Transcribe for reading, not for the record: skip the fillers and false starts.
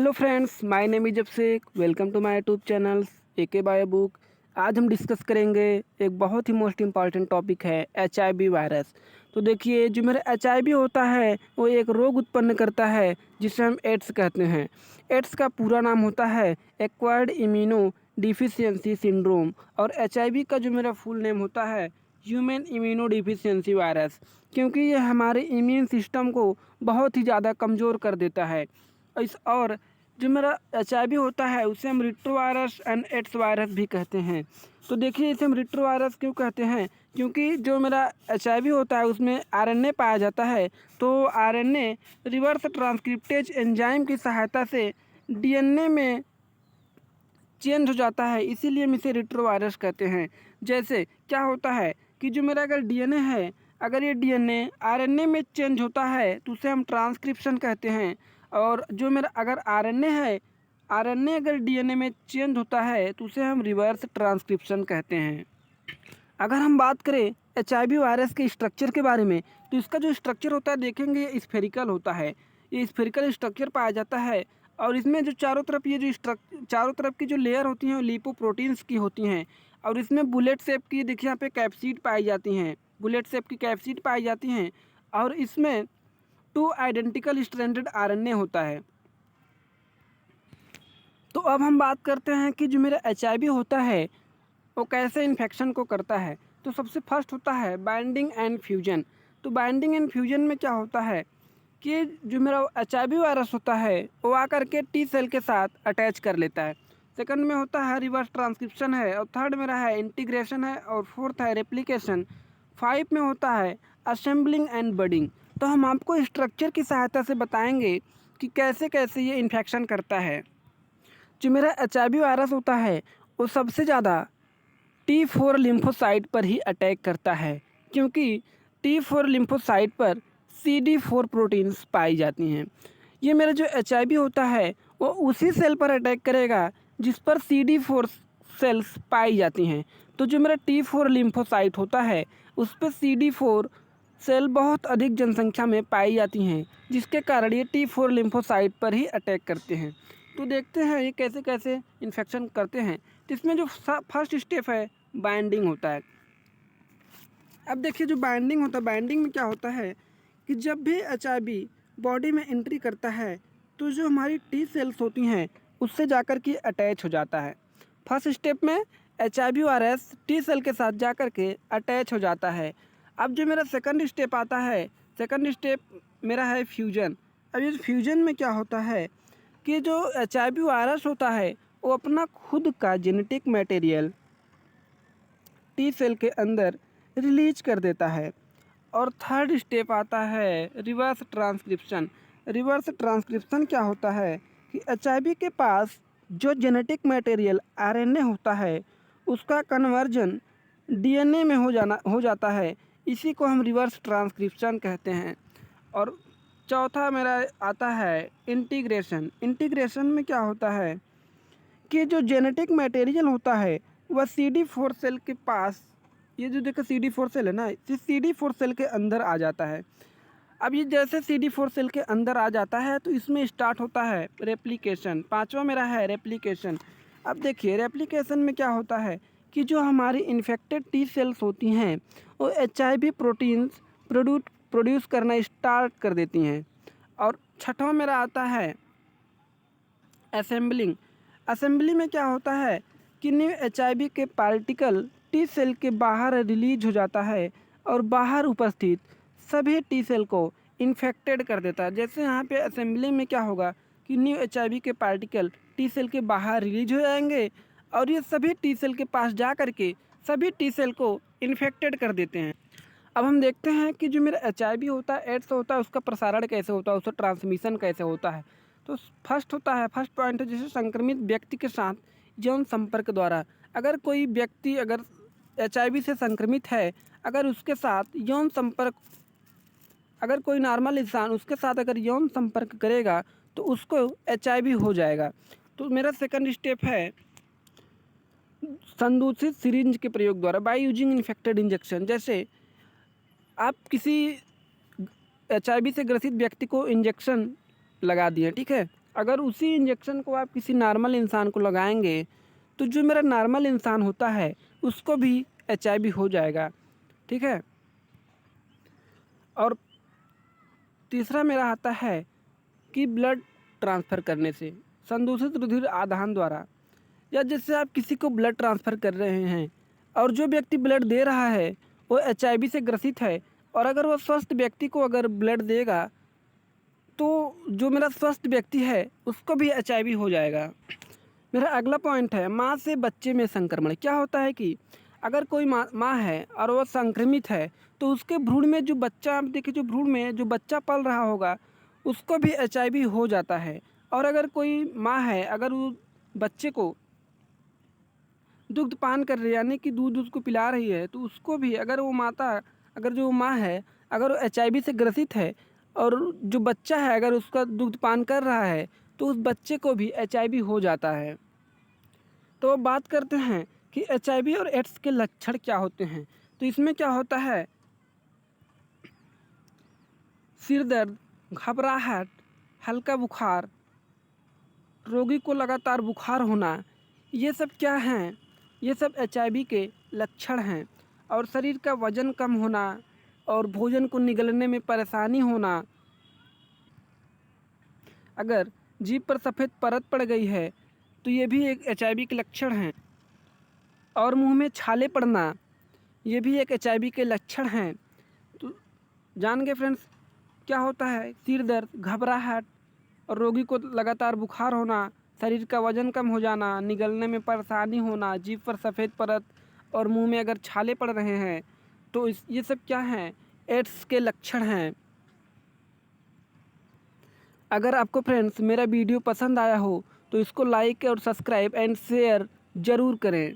Hello friends, my name is Abhishek. Welcome to my YouTube channel AK bio book. आज हम discuss करेंगे एक बहुत ही मोस्ट इम्पॉर्टेंट टॉपिक है HIV वायरस। तो देखिए, जो मेरा HIV होता है वो एक रोग उत्पन्न करता है जिसे हम एड्स कहते हैं। एड्स का पूरा नाम होता है एक्वायर्ड इम्यूनो डिफिशियंसी सिंड्रोम, और HIV का जो मेरा फुल नेम होता है ह्यूमन इम्यूनो डिफिशियंसी वायरस, क्योंकि ये हमारे इम्यून सिस्टम को बहुत ही ज़्यादा कमज़ोर कर देता है। और जो मेरा HIV होता है उसे हम रिट्रोवायरस एंड एड्स वायरस भी कहते हैं। तो देखिए, इसे हम रिट्रोवायरस क्यों कहते हैं, क्योंकि जो मेरा HIV होता है उसमें RNA पाया जाता है। तो RNA रिवर्स ट्रांसक्रिप्टेज एंजाइम की सहायता से DNA में चेंज हो जाता है, इसीलिए हम इसे रिट्रोवायरस कहते हैं। जैसे क्या होता है कि जो मेरा अगर DNA है, अगर ये DNA RNA में चेंज होता है तो उसे हम ट्रांसक्रिप्शन कहते हैं। और जो मेरा अगर RNA है, RNA अगर DNA में चेंज होता है तो उसे हम रिवर्स ट्रांसक्रिप्शन कहते हैं। अगर हम बात करें HIV वायरस के स्ट्रक्चर के बारे में, तो इसका जो स्ट्रक्चर होता है देखेंगे ये स्फेरिकल होता है। ये स्फेरिकल स्ट्रक्चर पाया जाता है, और इसमें जो चारों तरफ ये जो चारों तरफ की जो लेयर होती हैं वो लिपोप्रोटीन्स की होती हैं। और इसमें बुलेट शेप की देखिए यहाँ पे कैप्सिड पाई जाती हैं, बुलेट शेप की कैप्सिड पाई जाती हैं। और इसमें 2 आइडेंटिकल स्ट्रैंडेड RNA होता है। तो अब हम बात करते हैं कि जो मेरा HIV होता है वो कैसे इन्फेक्शन को करता है। तो सबसे फर्स्ट होता है बाइंडिंग एंड फ्यूजन। तो बाइंडिंग एंड फ्यूजन में क्या होता है कि जो मेरा HIV वायरस होता है वो आकर के T सेल के साथ अटैच कर लेता है। सेकंड में होता है रिवर्स ट्रांसक्रिप्शन है, और थर्ड मेरा है इंटीग्रेशन है, और फोर्थ है रेप्लिकेशन। 5 में होता है असेंबलिंग एंड बडिंग। तो हम आपको स्ट्रक्चर की सहायता से बताएंगे कि कैसे कैसे ये इन्फेक्शन करता है। जो मेरा HIV वायरस होता है वो सबसे ज़्यादा T4 लिम्फोसाइट पर ही अटैक करता है, क्योंकि T4 लिम्फोसाइट पर CD4 प्रोटीन्स पाई जाती हैं। ये मेरा जो HIV होता है वो उसी सेल पर अटैक करेगा जिस पर CD4 सेल्स पाई जाती हैं। तो जो मेरा T4 लिम्फोसाइट होता है उस पर CD4 सेल बहुत अधिक जनसंख्या में पाई जाती हैं, जिसके कारण ये T4 लिम्फोसाइट पर ही अटैक करते हैं। तो देखते हैं ये कैसे कैसे इन्फेक्शन करते हैं। तो इसमें जो फर्स्ट स्टेप है बाइंडिंग होता है। अब देखिए, जो बाइंडिंग होता है, बाइंडिंग में क्या होता है कि जब भी HIV बॉडी में एंट्री करता है तो जो हमारी T सेल्स होती हैं उससे जाकर के अटैच हो जाता है। फर्स्ट स्टेप में HIV वायरस T सेल के साथ जाकर के अटैच हो जाता है। अब जो मेरा सेकंड स्टेप आता है, सेकंड स्टेप मेरा है फ्यूजन। अब ये फ्यूजन में क्या होता है कि जो HIV वायरस होता है वो अपना खुद का जेनेटिक मटेरियल T सेल के अंदर रिलीज कर देता है। और थर्ड स्टेप आता है रिवर्स ट्रांसक्रिप्शन। रिवर्स ट्रांसक्रिप्शन क्या होता है कि HIV के पास जो जेनेटिक मटेरियल RNA होता है उसका कन्वर्जन DNA में हो जाता है। इसी को हम रिवर्स ट्रांसक्रिप्शन कहते हैं। और चौथा मेरा आता है इंटीग्रेशन। इंटीग्रेशन में क्या होता है कि जो जेनेटिक मटेरियल होता है वह CD4 सेल के पास, ये जो देखो CD4 सेल है ना, ये CD4 सेल के अंदर आ जाता है। अब ये जैसे CD4 सेल के अंदर आ जाता है तो इसमें स्टार्ट होता है रेप्लिकेशन। पांचवा मेरा है रेप्लिकेशन। अब देखिए, रेप्लिकेशन में क्या होता है कि जो हमारी इन्फेक्टेड T सेल्स होती हैं वो HIV प्रोटीन्स प्रोड्यूस करना स्टार्ट कर देती हैं। और छठवां मेरा आता है असेंबलिंग। असेंबली में क्या होता है कि न्यू HIV के पार्टिकल T सेल के बाहर रिलीज हो जाता है और बाहर उपस्थित सभी T सेल को इन्फेक्टेड कर देता है। जैसे यहाँ पे असेंबली में क्या होगा कि न्यू HIV के पार्टिकल T सेल के बाहर रिलीज हो जाएंगे और ये सभी T सेल के पास जा कर के सभी T सेल को इन्फेक्टेड कर देते हैं। अब हम देखते हैं कि जो मेरा HIV होता है, एड्स होता है, उसका प्रसारण कैसे होता है, उसका ट्रांसमिशन कैसे होता है। तो फर्स्ट होता है, फर्स्ट पॉइंट है जैसे संक्रमित व्यक्ति के साथ यौन संपर्क द्वारा। अगर कोई व्यक्ति अगर HIV से संक्रमित है, अगर उसके साथ यौन संपर्क, अगर कोई नॉर्मल इंसान उसके साथ अगर यौन संपर्क करेगा तो उसको HIV हो जाएगा। तो मेरा सेकंड स्टेप है संदूषित सिरिंज के प्रयोग द्वारा, बाय यूजिंग इन्फेक्टेड इंजेक्शन। जैसे आप किसी HIV से ग्रसित व्यक्ति को इंजेक्शन लगा दिए, ठीक है, अगर उसी इंजेक्शन को आप किसी नॉर्मल इंसान को लगाएंगे तो जो मेरा नॉर्मल इंसान होता है उसको भी HIV हो जाएगा, ठीक है। और तीसरा मेरा आता है कि ब्लड ट्रांसफ़र करने से, संदूषित रुधिर आदान द्वारा, या जैसे आप किसी को ब्लड ट्रांसफ़र कर रहे हैं और जो व्यक्ति ब्लड दे रहा है वो HIV से ग्रसित है, और अगर वो स्वस्थ व्यक्ति को अगर ब्लड देगा तो जो मेरा स्वस्थ व्यक्ति है उसको भी HIV हो जाएगा। मेरा अगला पॉइंट है माँ से बच्चे में संक्रमण। क्या होता है कि अगर कोई माँ है और वह संक्रमित है तो उसके भ्रूण में जो बच्चा, आप देखिए जो भ्रूण में जो बच्चा पल रहा होगा उसको भी HIV हो जाता है। और अगर कोई माँ है, अगर वो बच्चे को दुग्ध पान कर रही है यानी कि दूध उसको पिला रही है तो उसको भी, अगर वो माता, अगर जो माँ है अगर वो HIV से ग्रसित है और जो बच्चा है अगर उसका दुग्ध पान कर रहा है तो उस बच्चे को भी HIV हो जाता है। तो अब बात करते हैं कि HIV और एड्स के लक्षण क्या होते हैं। तो इसमें क्या होता है, सिर दर्द, घबराहट, हल्का बुखार, रोगी को लगातार बुखार होना, ये सब क्या हैं, ये सब HIV के लक्षण हैं। और शरीर का वज़न कम होना और भोजन को निगलने में परेशानी होना, अगर जीभ पर सफ़ेद परत पड़ गई है तो ये भी एक HIV के लक्षण हैं। और मुंह में छाले पड़ना, ये भी एक HIV के लक्षण हैं। तो जान गए फ्रेंड्स क्या होता है, सिर दर्द, घबराहट और रोगी को लगातार बुखार होना, शरीर का वज़न कम हो जाना, निगलने में परेशानी होना, जीभ पर सफ़ेद परत और मुंह में अगर छाले पड़ रहे हैं तो ये सब क्या हैं, एड्स के लक्षण हैं। अगर आपको फ्रेंड्स मेरा वीडियो पसंद आया हो तो इसको लाइक और सब्सक्राइब एंड शेयर ज़रूर करें।